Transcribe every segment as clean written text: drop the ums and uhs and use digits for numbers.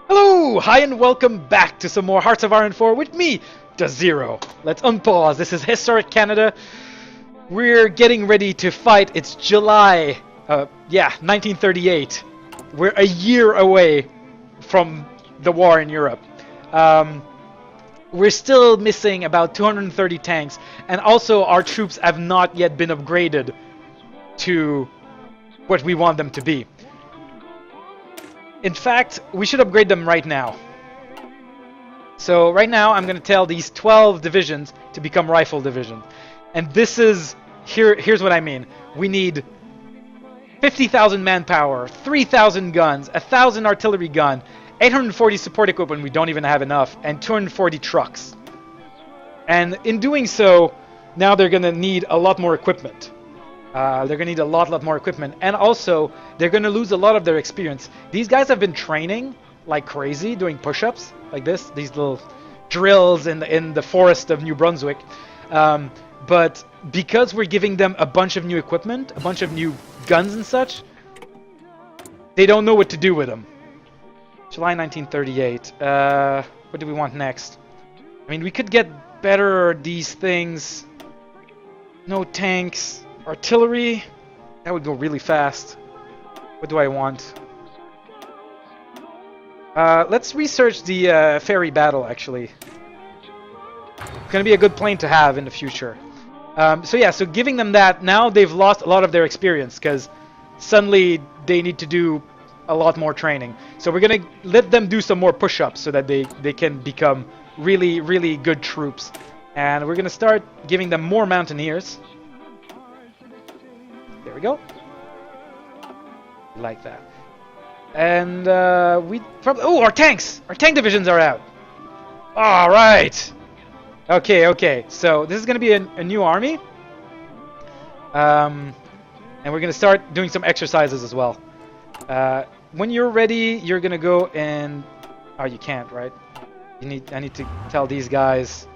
Hello! Hi and welcome back to some more Hearts of Iron 4 with me, Dozero. Let's unpause. This is Historic Canada. We're getting ready to fight. It's July, 1938. We're a year away from the war in Europe. We're still missing about 230 tanks, and also our troops have not yet been upgraded to what we want them to be. In fact, we should upgrade them right now. So right now, I'm going to tell these 12 divisions to become rifle divisions. And this is... Here's what I mean. We need 50,000 manpower, 3,000 guns, 1,000 artillery gun, 840 support equipment, we don't even have enough, and 240 trucks. And in doing so, now they're going to need a lot more equipment. They're going to need a lot more equipment. And also, they're going to lose a lot of their experience. These guys have been training like crazy, doing push-ups like this. These little drills in the forest of New Brunswick. But because we're giving them a bunch of new equipment, a bunch of new guns and such, they don't know what to do with them. July 1938. What do we want next? I mean, we could get better these things. No tanks. Artillery, that would go really fast. What do I want? Let's research the ferry battle, actually. It's going to be a good plane to have in the future. So giving them that, now they've lost a lot of their experience, because suddenly they need to do a lot more training. So we're going to let them do some more push-ups so that they can become really, really good troops. And we're going to start giving them more mountaineers. There we go. Like that. And we probably... Oh, our tanks! Our tank divisions are out. All right. Okay. So this is going to be a new army. And we're going to start doing some exercises as well. When you're ready, you're going to go and... Oh, you can't, right? I need to tell these guys.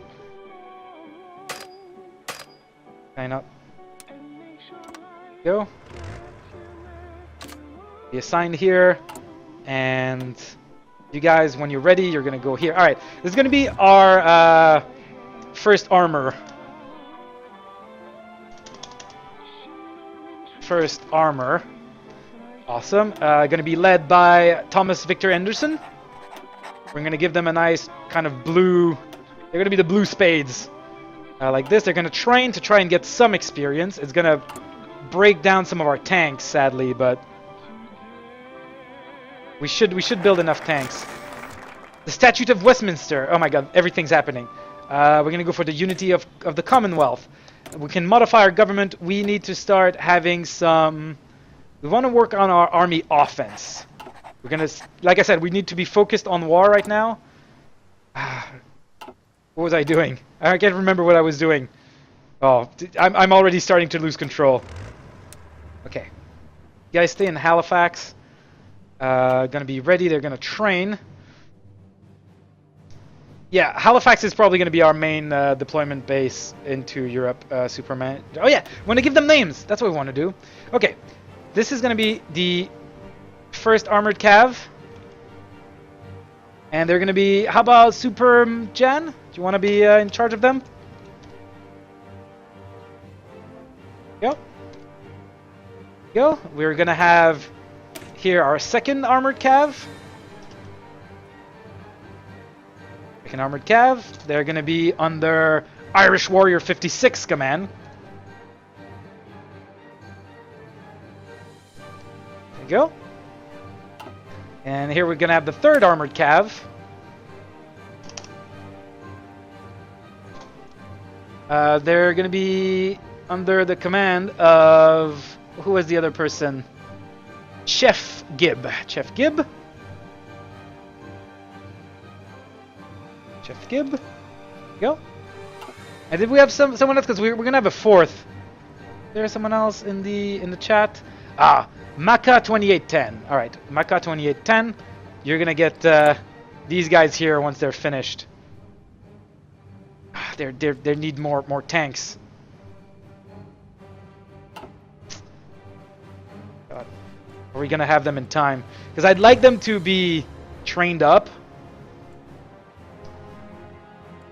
Can I not? Go. Be assigned here, and you guys, when you're ready, you're gonna go here. All right, this is gonna be our first armor. First armor. Awesome. Gonna be led by Thomas Victor Anderson. We're gonna give them a nice kind of blue. They're gonna be the blue spades, like this. They're gonna train to try and get some experience. It's gonna break down some of our tanks, sadly, but we should build enough tanks. The Statute of Westminster. Oh my god, everything's happening. We're gonna go for the unity of the Commonwealth. We can modify our government. We need to start having some... We want to work on our army offense. We're gonna, like I said, we need to be focused on war right now. What was I doing? I can't remember what I was doing. Oh, I'm already starting to lose control. Okay. You guys stay in Halifax. Gonna be ready. They're gonna train. Yeah, Halifax is probably gonna be our main deployment base into Europe. Superman. Oh yeah, we want to give them names. That's what we want to do. Okay. This is gonna be the first armored cav. And they're gonna be... How about Super Jan? Do you want to be in charge of them? Go. We're gonna have here our second armored cav. Second armored cav. They're gonna be under Irish Warrior 56 command. There you go. And here we're gonna have the third armored cav. They're gonna be under the command of... Who was the other person? Chef Gibb. Chef Gibb. Chef Gibb. Go. And did we have someone else? Because we're gonna have a fourth. There's someone else in the chat. Ah, Maka 2810. All right, Maka 2810. You're gonna get these guys here once they're finished. They need more tanks. Are we gonna have them in time? Because I'd like them to be trained up.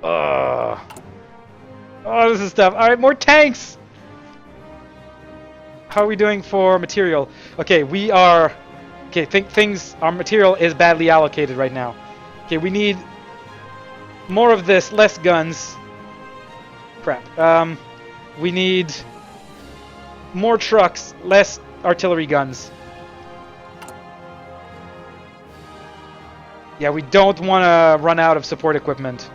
Oh, this is tough. All right, more tanks. How are we doing for material? Okay, we are... Okay, our material is badly allocated right now. Okay, we need more of this, less guns. Crap. We need more trucks, less artillery guns. Yeah, we don't want to run out of support equipment.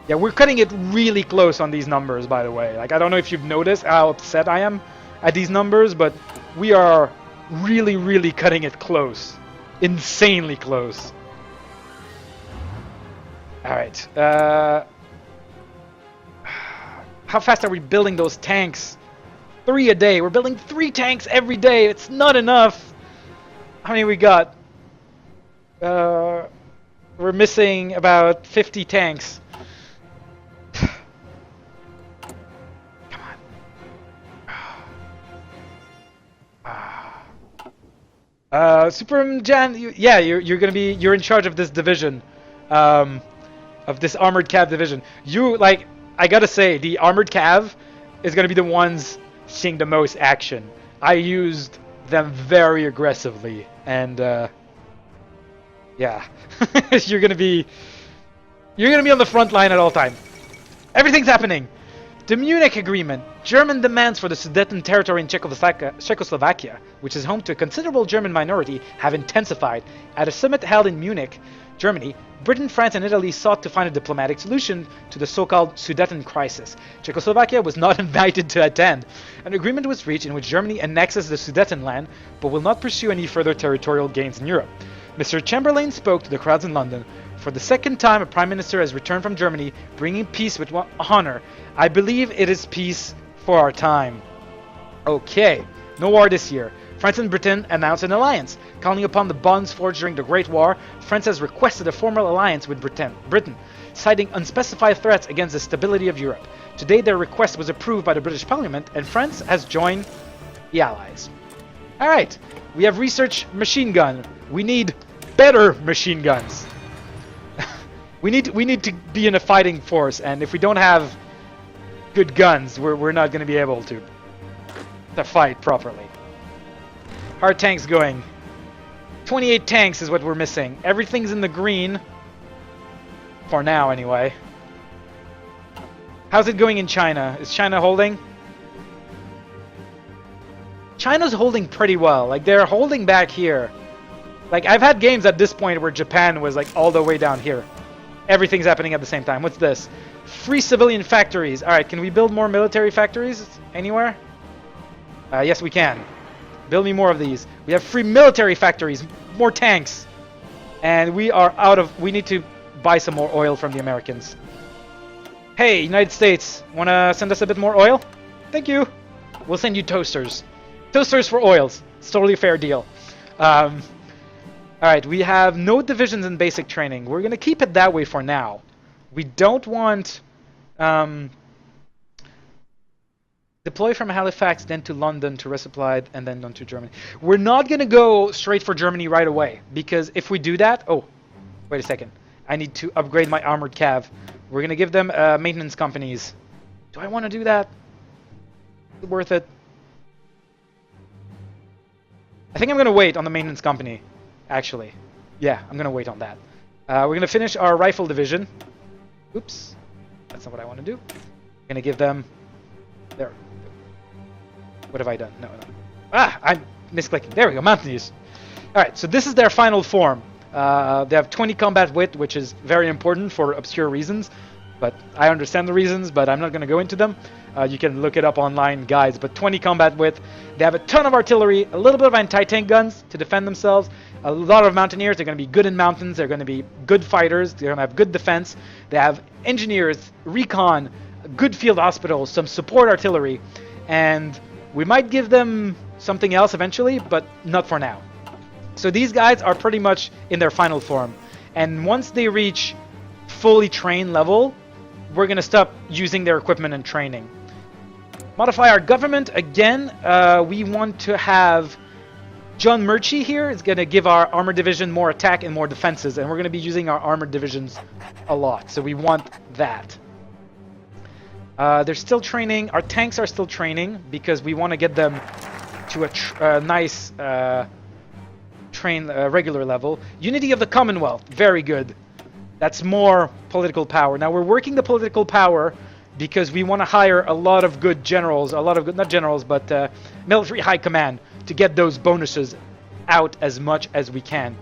Yeah, we're cutting it really close on these numbers, by the way. Like, I don't know if you've noticed how upset I am at these numbers, but we are really, really cutting it close. Insanely close. Alright. How fast are we building those tanks? 3 a day. We're building 3 tanks every day. It's not enough. How many we got? We're missing about 50 tanks. Superman, you're in charge of this division, of this armored cav division. I gotta say, the armored cav is gonna be the ones seeing the most action. I used them very aggressively, and yeah, you're gonna be on the front line at all time. Everything's happening. The Munich Agreement. German demands for the Sudeten territory in Czechoslovakia, which is home to a considerable German minority, have intensified. At a summit held in Munich, Germany, Britain, France, and Italy sought to find a diplomatic solution to the so-called Sudeten crisis. Czechoslovakia was not invited to attend. An agreement was reached in which Germany annexes the Sudetenland, but will not pursue any further territorial gains in Europe. Mr. Chamberlain spoke to the crowds in London. For the second time, a prime minister has returned from Germany, bringing peace with honor. I believe it is peace for our time. Okay, no war this year. France and Britain announced an alliance. Calling upon the bonds forged during the Great War, France has requested a formal alliance with Britain, citing unspecified threats against the stability of Europe. Today, their request was approved by the British Parliament, and France has joined the Allies. Alright, we have researched machine gun. We need better machine guns. we need to be in a fighting force, and if we don't have good guns, we're not going to be able to fight properly. How are tanks going? 28 tanks is what we're missing. Everything's in the green. For now, anyway. How's it going in China? Is China holding? China's holding pretty well. Like, they're holding back here. Like, I've had games at this point where Japan was, like, all the way down here. Everything's happening at the same time. What's this? Free civilian factories. Alright, can we build more military factories anywhere? Yes, we can. Build me more of these. We have free military factories. More tanks. And we are out of... We need to buy some more oil from the Americans. Hey, United States. Want to send us a bit more oil? Thank you. We'll send you toasters. Toasters for oils. It's totally a fair deal. Alright, we have no divisions in basic training. We're going to keep it that way for now. We don't want... deploy from Halifax, then to London to resupply, and then on to Germany. We're not going to go straight for Germany right away, because if we do that... Oh, wait a second. I need to upgrade my armored cav. We're going to give them maintenance companies. Do I want to do that? Is it worth it? I think I'm going to wait on the maintenance company, actually. Yeah, I'm going to wait on that. We're going to finish our rifle division. Oops. That's not what I want to do. I'm going to give them... There. What have I done? No. Ah, I'm misclicking. There we go, Mountaineers. Alright, so this is their final form. They have 20 combat wit, which is very important for obscure reasons. But I understand the reasons, but I'm not going to go into them. You can look it up online, guys. But 20 combat wit. They have a ton of artillery, a little bit of anti-tank guns to defend themselves. A lot of mountaineers. They're going to be good in mountains. They're going to be good fighters. They're going to have good defense. They have engineers, recon, good field hospitals, some support artillery. And we might give them something else eventually, but not for now. So these guys are pretty much in their final form. And once they reach fully trained level, we're going to stop using their equipment and training. Modify our government. Again, we want to have John Murchie here is going to give our armored division more attack and more defenses, and we're going to be using our armored divisions a lot, so we want that. They're still training. Our tanks are still training because we want to get them to a nice regular level. Unity of the Commonwealth, very good. That's more political power. Now we're working the political power because we want to hire a lot of good generals, a lot of good, not generals, but military high command to get those bonuses out as much as we can.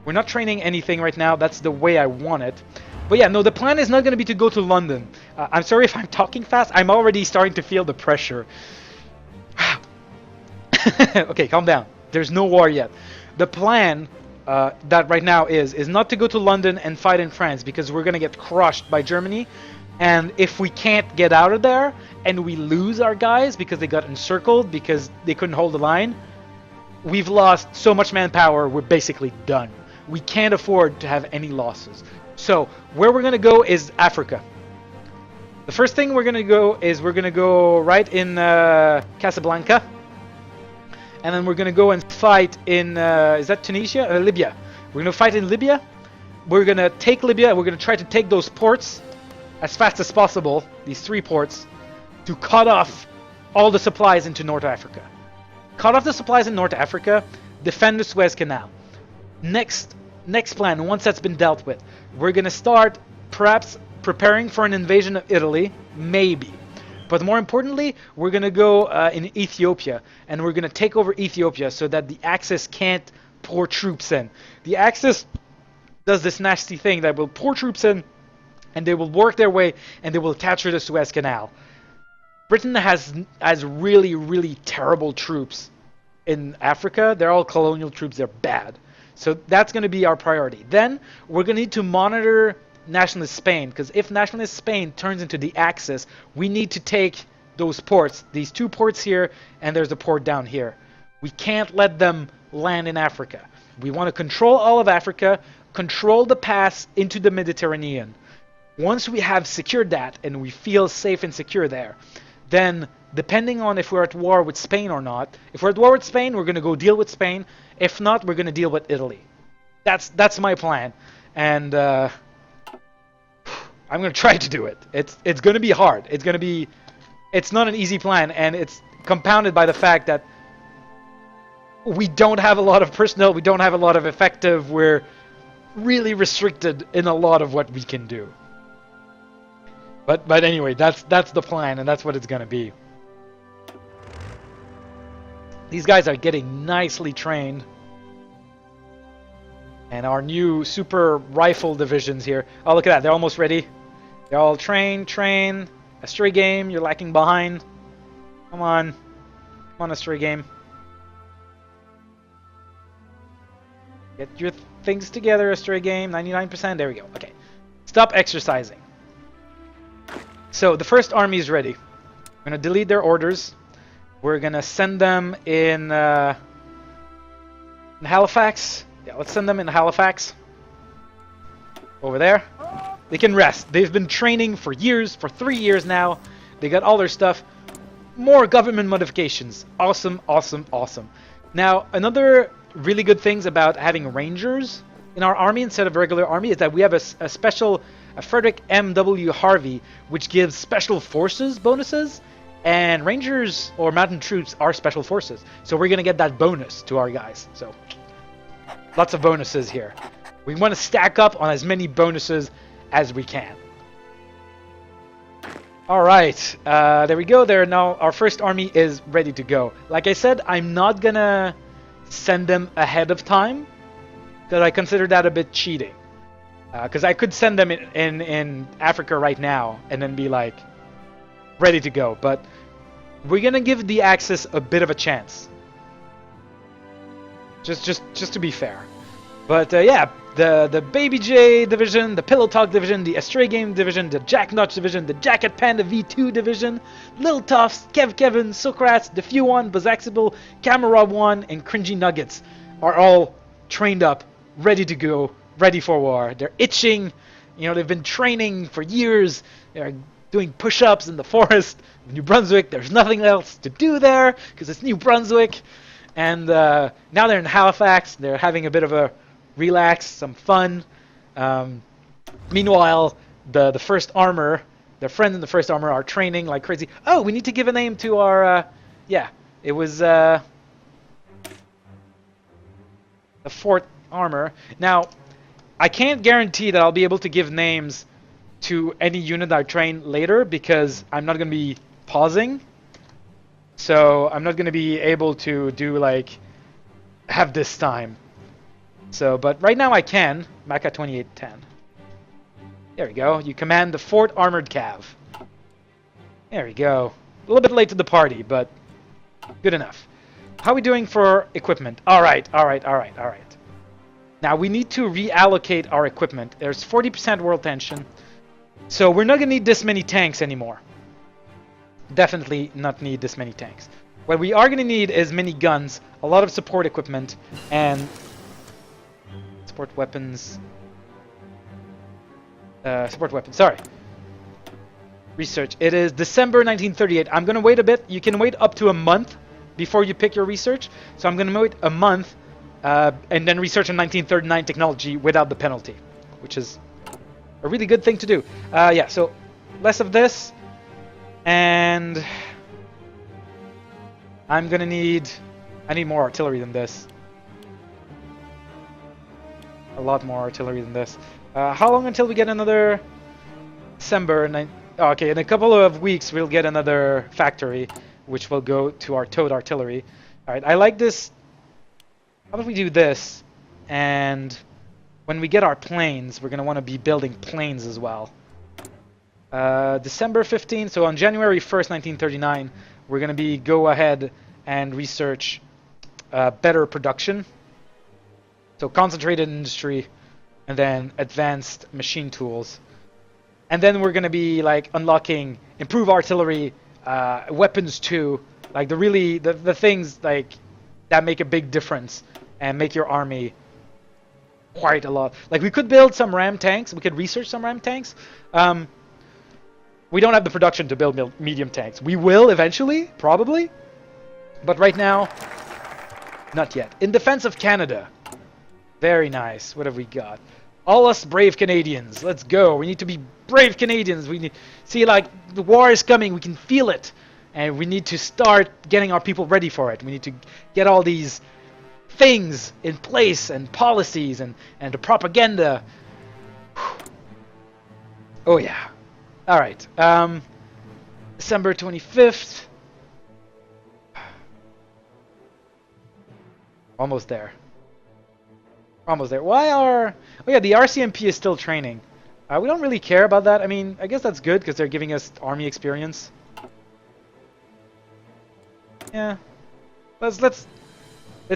We're not training anything right now. That's the way I want it. But yeah, no, the plan is not going to be to go to London. I'm sorry if I'm talking fast. I'm already starting to feel the pressure. Okay, calm down. There's no war yet. The plan that right now is not to go to London and fight in France because we're going to get crushed by Germany. And if we can't get out of there and we lose our guys because they got encircled because they couldn't hold the line, we've lost so much manpower, we're basically done. We can't afford to have any losses. So where we're going to go is Africa. The first thing we're going to go is we're going to go right in Casablanca. And then we're going to go and fight in, is that Tunisia? Libya. We're going to fight in Libya. We're going to take Libya. We're going to try to take those ports as fast as possible, these 3 ports, to cut off all the supplies into North Africa. Cut off the supplies in North Africa, defend the Suez Canal. Next plan, once that's been dealt with, we're going to start perhaps preparing for an invasion of Italy, maybe. But more importantly, we're going to go in Ethiopia, and we're going to take over Ethiopia so that the Axis can't pour troops in. The Axis does this nasty thing that will pour troops in, and they will work their way, and they will capture the Suez Canal. Britain has really, really terrible troops in Africa. They're all colonial troops. They're bad. So that's going to be our priority. Then we're going to need to monitor nationalist Spain, because if nationalist Spain turns into the Axis, we need to take those ports. These 2 ports here, and there's a port down here. We can't let them land in Africa. We want to control all of Africa, control the pass into the Mediterranean. Once we have secured that and we feel safe and secure there, then depending on if we're at war with Spain or not, if we're at war with Spain, we're going to go deal with Spain. If not, we're going to deal with Italy. That's my plan, and I'm going to try to do it. It's going to be hard. It's not an easy plan, and it's compounded by the fact that we don't have a lot of personnel, we don't have a lot of effective, we're really restricted in a lot of what we can do. But anyway, that's the plan, and that's what it's going to be. These guys are getting nicely trained. And our new super rifle divisions here. Oh, look at that. They're almost ready. They're all train. A stray game. You're lacking behind. Come on. Come on, a stray game. Get your things together, a stray game. 99%. There we go. Okay. Stop exercising. So the first army is ready. We're going to delete their orders. We're going to send them in Halifax. Yeah, let's send them in Halifax. Over there. They can rest. They've been training for years, for 3 years now. They got all their stuff. More government modifications. Awesome, awesome, awesome. Now, another really good things about having Rangers in our army instead of regular army is that we have a special Frederick M.W. Harvey, which gives special forces bonuses, and Rangers or mountain troops are special forces. So we're going to get that bonus to our guys. So lots of bonuses here. We want to stack up on as many bonuses as we can. All right, there we go. There now, our first army is ready to go. Like I said, I'm not going to send them ahead of time because I consider that a bit cheating. Because I could send them in Africa right now and then be like ready to go, but we're gonna give the Axis a bit of a chance, just to be fair. But yeah, the Baby J division, the Pillow Talk division, the Astray Game division, the Jack Notch division, the Jacket Panda V2 division, Lil Tufts, Kevin, Socrates, the Few One, Bazaxable, Camera One, and Cringy Nuggets are all trained up, ready to go. Ready for war. They're itching. You know, they've been training for years. They're doing push-ups in the forest of New Brunswick. There's nothing else to do there because it's New Brunswick. And now they're in Halifax. They're having a bit of a relax, some fun. Meanwhile, the first armor, their friends in the first armor are training like crazy. Oh, we need to give a name to our, yeah, it was the fourth armor. Now, I can't guarantee that I'll be able to give names to any unit I train later because I'm not going to be pausing. So I'm not going to be able to do like have this time. So, but right now I can. Maka 2810. There we go. You command the 4th Armored Cav. There we go. A little bit late to the party, but good enough. How are we doing for equipment? All right. Now we need to reallocate our equipment. There's 40% world tension. So we're not going to need this many tanks anymore. Definitely not need this many tanks. What we are going to need is many guns, a lot of support equipment, and support weapons. Sorry. Research. It is December 1938. I'm going to wait a bit. You can wait up to a month before you pick your research. So I'm going to wait a month and then research on 1939 technology without the penalty, which is a really good thing to do. Yeah, so less of this. And I'm going to need... I need more artillery than this. A lot more artillery than this. How long until we get another December? Oh, okay, in a couple of weeks we'll get another factory, which will go to our towed artillery. All right, I like this. How about we do this? And when we get our planes, we're going to want to be building planes as well. December 15th, so on January 1st, 1939, we're going to be go ahead and research better production. So concentrated industry, and then advanced machine tools. And then we're going to be like unlocking improve artillery, weapons too, like the things like that make a big difference and make your army quite a lot. Like we could build some ram tanks, we could research some ram tanks. We don't have the production to build medium tanks. We will eventually, probably, but right now, not yet. In defense of Canada. Very nice. What have we got? All us brave Canadians. Let's go. We need to be brave Canadians. We need see like the war is coming. We can feel it, and we need to start getting our people ready for it. We need to get all these things in place and policies and the propaganda. Oh yeah. All right. December 25th. Almost there. Almost there. Why are... Oh yeah, the RCMP is still training. We don't really care about that. I mean, I guess that's good because they're giving us army experience. Yeah. Let's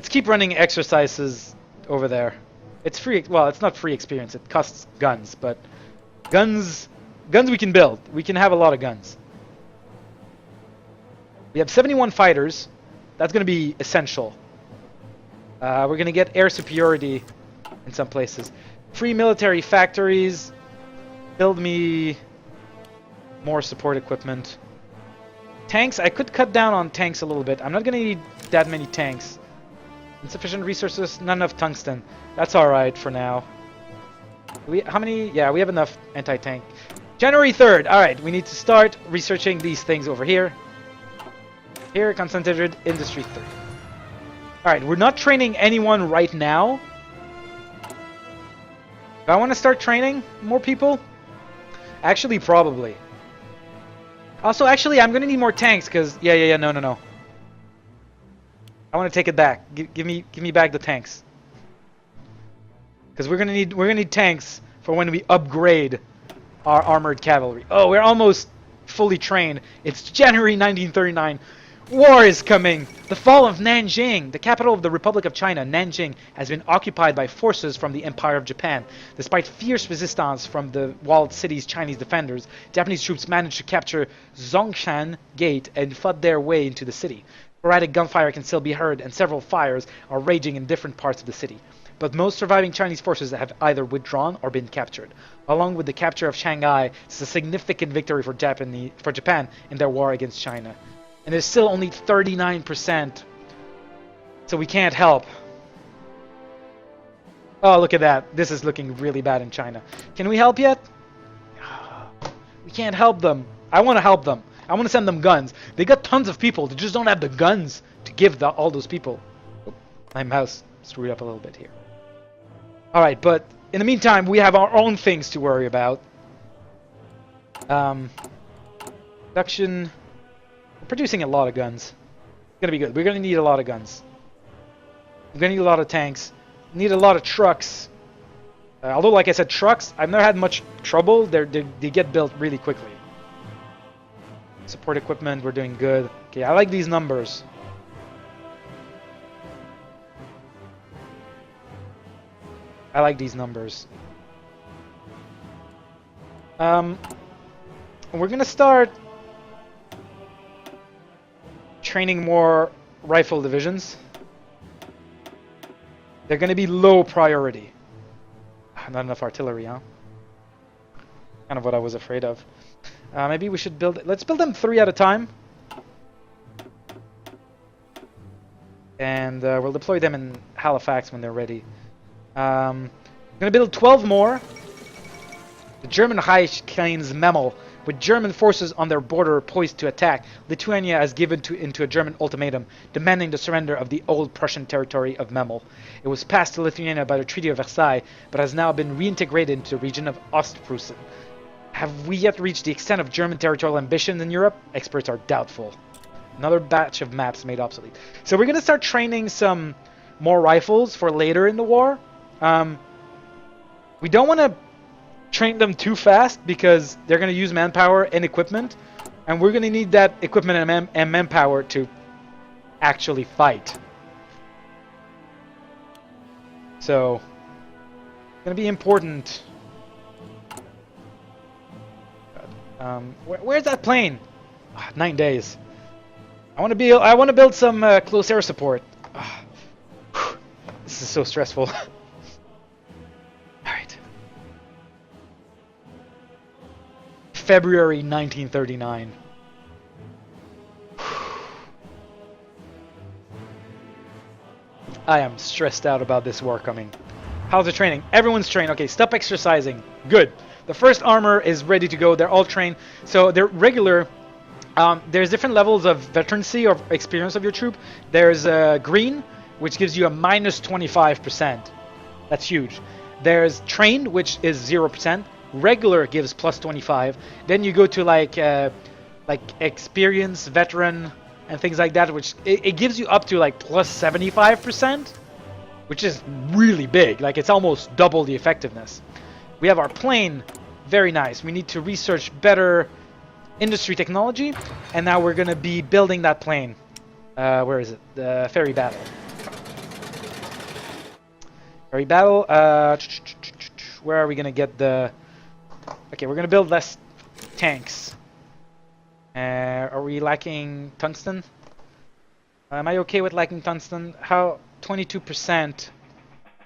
keep running exercises over there. It's free. Well, it's not free experience. It costs guns, but guns we can build. We can have a lot of guns. We have 71 fighters. That's going to be essential. We're going to get air superiority in some places. Free military factories. Build me more support equipment. Tanks, I could cut down on tanks a little bit. I'm not going to need that many tanks. Insufficient resources, not enough tungsten. That's alright for now. How many? Yeah, we have enough anti-tank. January 3rd. Alright, we need to start researching these things over here. Here, concentrated industry 3. Alright, we're not training anyone right now. Do I want to start training more people? Actually, probably. Also, actually, I'm going to need more tanks because... Yeah, no. I want to take it back. Give me back the tanks. Because we're going to need tanks for when we upgrade our armored cavalry. Oh, we're almost fully trained. It's January 1939. War is coming! The fall of Nanjing, the capital of the Republic of China, Nanjing, has been occupied by forces from the Empire of Japan. Despite fierce resistance from the walled city's Chinese defenders, Japanese troops managed to capture Zongshan Gate and fought their way into the city. Sporadic gunfire can still be heard, and several fires are raging in different parts of the city. But most surviving Chinese forces have either withdrawn or been captured. Along with the capture of Shanghai, it's a significant victory for Japan in their war against China. And there's still only 39% So we can't help. Oh, look at that. This is looking really bad in China. Can we help yet? We can't help them. I want to help them. I want to send them guns. They got tons of people. They just don't have the guns to give all those people. Oh, my mouse screwed up a little bit here. Alright, but in the meantime, we have our own things to worry about. Production. We're producing a lot of guns. It's going to be good. We're going to need a lot of guns. We're going to need a lot of tanks. Need a lot of trucks. Although, like I said, trucks, I've never had much trouble. They get built really quickly. Support equipment, we're doing good. Okay, I like these numbers. I like these numbers. We're gonna start training more rifle divisions. They're gonna be low priority. Not enough artillery, huh? Kind of what I was afraid of. Maybe we should build... Let's build them 3 at a time. And we'll deploy them in Halifax when they're ready. I'm going to build 12 more. The German Reich claims Memel. With German forces on their border poised to attack, Lithuania has given into a German ultimatum, demanding the surrender of the old Prussian territory of Memel. It was passed to Lithuania by the Treaty of Versailles, but has now been reintegrated into the region of Ostpreußen. Have we yet reached the extent of German territorial ambitions in Europe? Experts are doubtful. Another batch of maps made obsolete. So we're going to start training some more rifles for later in the war. We don't want to train them too fast because they're going to use manpower and equipment, and we're going to need that equipment and manpower to actually fight. So it's going to be important. Where's that plane? 9 days. I want to build some close air support. This is so stressful. Alright. February 1939. I am stressed out about this war coming. How's the training? Everyone's trained. Okay, stop exercising. Good. The first armor is ready to go. They're all trained. So they're regular. There's different levels of veterancy or experience of your troop. There's green, which gives you a minus 25%. That's huge. There's trained, which is 0%. Regular gives plus 25. Then you go to like experience, veteran, and things like that, which it gives you up to like plus 75%, which is really big. Like it's almost double the effectiveness. We have our plane. Very nice. We need to research better industry technology, and now we're going to be building that plane. Where is it? The ferry battle. Ferry battle. Where are we going to get the... Okay, we're going to build less tanks. Are we lacking tungsten? Am I okay with lacking tungsten? How? 22%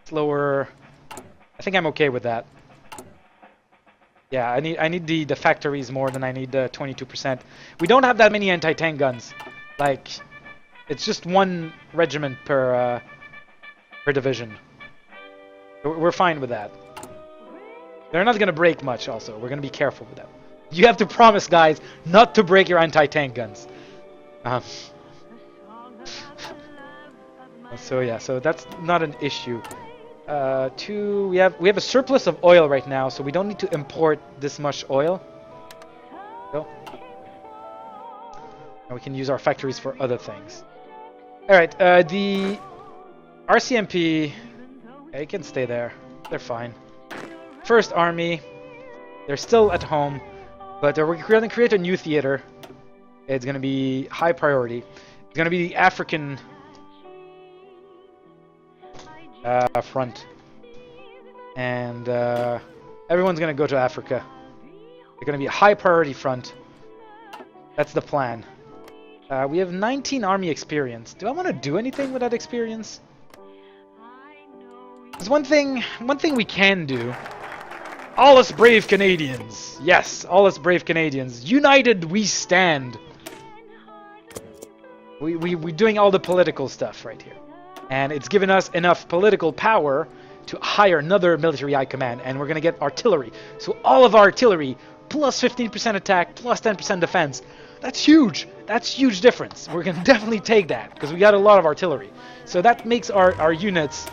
slower. I think I'm okay with that. Yeah, I need the factories more than I need the 22%. We don't have that many anti-tank guns. Like, it's just 1 regiment per division. We're fine with that. They're not gonna break much. Also, we're gonna be careful with that. You have to promise, guys, not to break your anti-tank guns. So yeah, so that's not an issue. We have a surplus of oil right now, so we don't need to import this much oil. So, and we can use our factories for other things. All right, the RCMP, it can stay there. They're fine. First Army, they're still at home, but we're going to create a new theater. It's going to be high priority. It's going to be the African front, and everyone's gonna go to Africa. They're gonna be a high priority front. That's the plan. We have 19 army experience. Do I want to do anything with that experience? There's one thing we can do. All us brave Canadians. Yes, all us brave Canadians. United we stand. We're doing all the political stuff right here. And it's given us enough political power to hire another military high command, and we're going to get artillery. So all of our artillery, plus 15% attack, plus 10% defense. That's huge. That's huge difference. We're going to definitely take that, because we got a lot of artillery. So that makes our units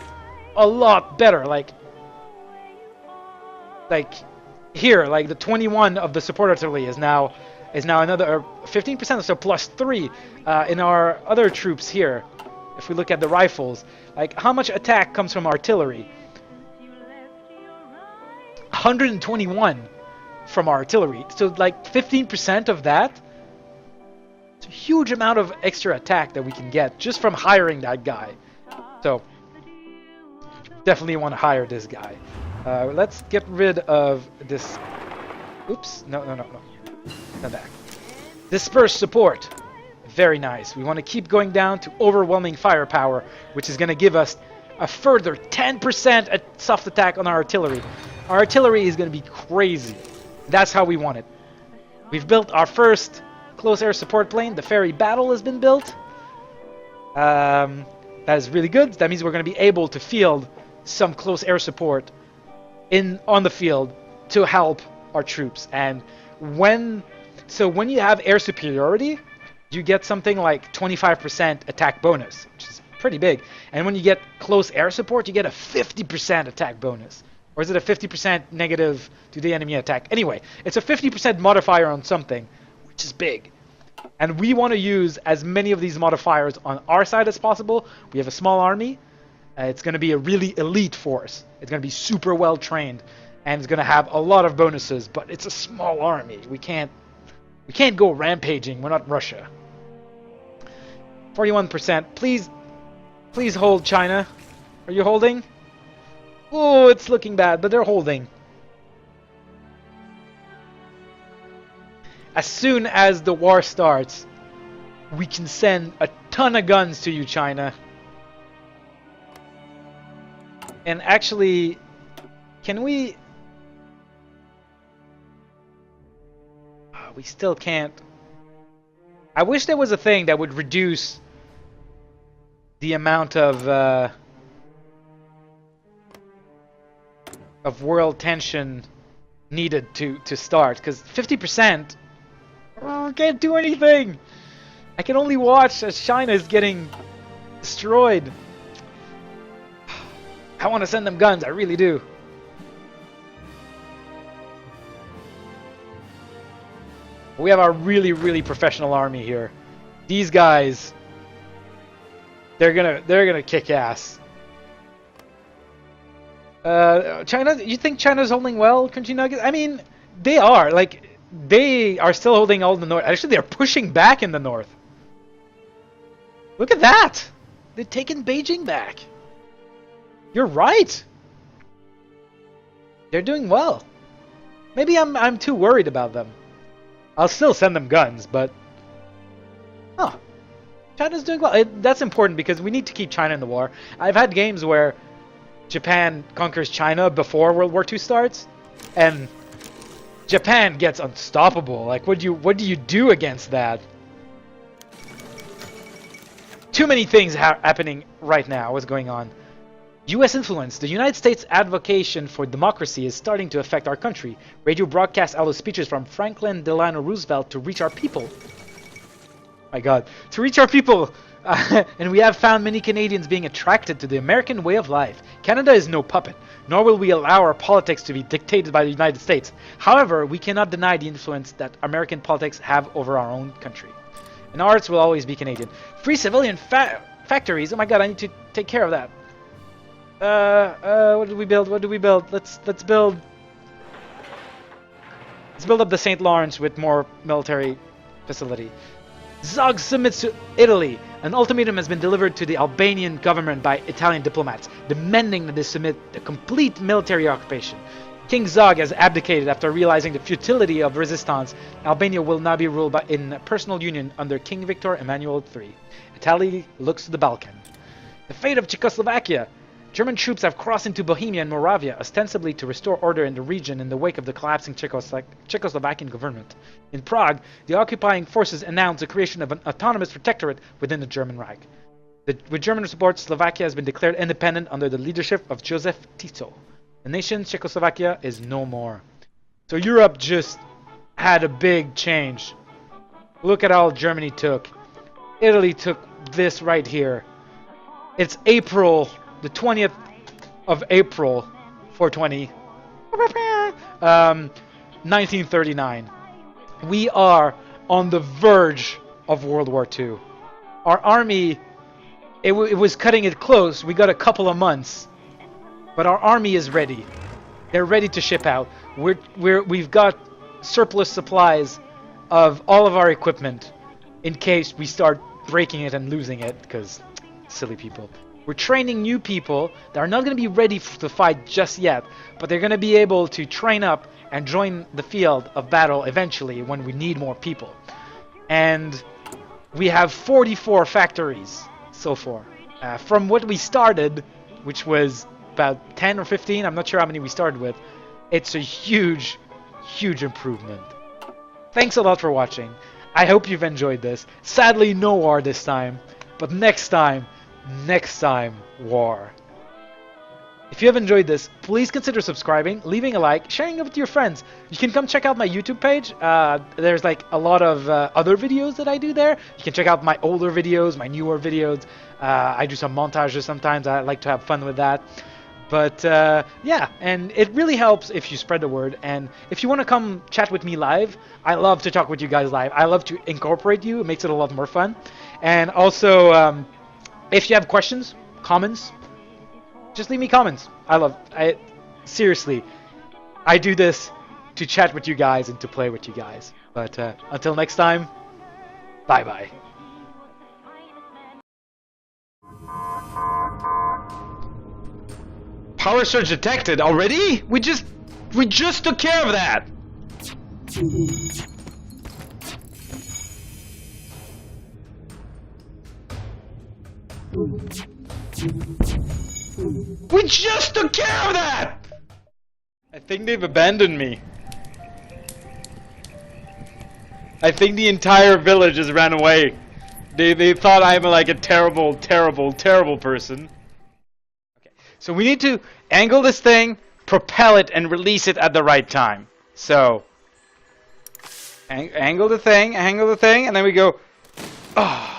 a lot better. Like here, like the 21 of the support artillery is now another 15%, so plus 3 in our other troops here. If we look at the rifles, like how much attack comes from artillery? 121 from artillery. So like 15% of that. It's a huge amount of extra attack that we can get just from hiring that guy. So definitely want to hire this guy. Let's get rid of this. Oops, no. Not that. Disperse support. Very nice. We want to keep going down to overwhelming firepower, which is going to give us a further 10% soft attack on our artillery. Our artillery is going to be crazy. That's how we want it. We've built our first close air support plane. The ferry battle has been built. That is really good. That means we're going to be able to field some close air support on the field to help our troops. And when you have air superiority, you get something like 25% attack bonus, which is pretty big. And when you get close air support, you get a 50% attack bonus. Or is it a 50% negative to the enemy attack? Anyway, it's a 50% modifier on something, which is big. And we want to use as many of these modifiers on our side as possible. We have a small army. It's going to be a really elite force. It's going to be super well trained. And it's going to have a lot of bonuses, but it's a small army. We can't go rampaging. We're not Russia. 41%. Please hold, China. Are you holding? Oh, it's looking bad, but they're holding. As soon as the war starts, we can send a ton of guns to you, China. And actually, can we... We still can't... I wish there was a thing that would reduce the amount of world tension needed to start, because 50%, can't do anything. I can only watch as China is getting destroyed. I want to send them guns, I really do. We have a really professional army here. These guys, they're gonna kick ass. China, you think China's holding well, Crunchy Nuggets? I mean, they are. Like, they are still holding all the north. Actually, they're pushing back in the north. Look at that! They've taken Beijing back. You're right. They're doing well. Maybe I'm too worried about them. I'll still send them guns, but... Oh. China's doing well. That's important because we need to keep China in the war. I've had games where Japan conquers China before World War II starts, and Japan gets unstoppable. Like, what do you do against that? Too many things happening right now. What's going on? U.S. influence. The United States advocacy for democracy is starting to affect our country. Radio broadcasts allow speeches from Franklin Delano Roosevelt to reach our people. My God. To reach our people. And we have found many Canadians being attracted to the American way of life. Canada is no puppet, nor will we allow our politics to be dictated by the United States. However, we cannot deny the influence that American politics have over our own country. And arts will always be Canadian. Free civilian factories. Oh my God, I need to take care of that. What did we build? What do we build? Let's build up the St. Lawrence with more military facility. Zog submits to Italy. An ultimatum has been delivered to the Albanian government by Italian diplomats, demanding that they submit a complete military occupation. King Zog has abdicated after realizing the futility of resistance. Albania will now be ruled in personal union under King Victor Emmanuel III. Italy looks to the Balkan. The fate of Czechoslovakia. German troops have crossed into Bohemia and Moravia, ostensibly to restore order in the region in the wake of the collapsing Czechoslovakian government. In Prague, the occupying forces announced the creation of an autonomous protectorate within the German Reich. With German support, Slovakia has been declared independent under the leadership of Joseph Tiso. The nation Czechoslovakia is no more. So Europe just had a big change. Look at all Germany took. Italy took this right here. It's April, the 20th of April, 420, 1939. We are on the verge of World War II. Our army, it was cutting it close. We got a couple of months, but our army is ready. They're ready to ship out. We've got surplus supplies of all of our equipment in case we start breaking it and losing it, because silly people. We're training new people that are not going to be ready to fight just yet, but they're going to be able to train up and join the field of battle eventually when we need more people. And we have 44 factories so far. From what we started, which was about 10 or 15, I'm not sure how many we started with, it's a huge, huge improvement. Thanks a lot for watching. I hope you've enjoyed this. Sadly, no war this time, but next time, war. If you have enjoyed this, please consider subscribing, leaving a like, sharing it with your friends. You can come check out my YouTube page. There's like a lot of other videos that I do there. You can check out my older videos, my newer videos. I do some montages sometimes. I like to have fun with that. But yeah, and it really helps if you spread the word. And if you want to come chat with me live, I love to talk with you guys live. I love to incorporate you. It makes it a lot more fun. And also, if you have questions, comments, just leave me comments. Seriously, I do this to chat with you guys and to play with you guys. But until next time, bye-bye. Power surge detected already? We just took care of that. We just took care of that. I think they've abandoned me. I think the entire village has ran away. They thought I'm like a terrible, terrible, terrible person. So we need to angle this thing, propel it, and release it at the right time. So, angle the thing, and then we go, oh.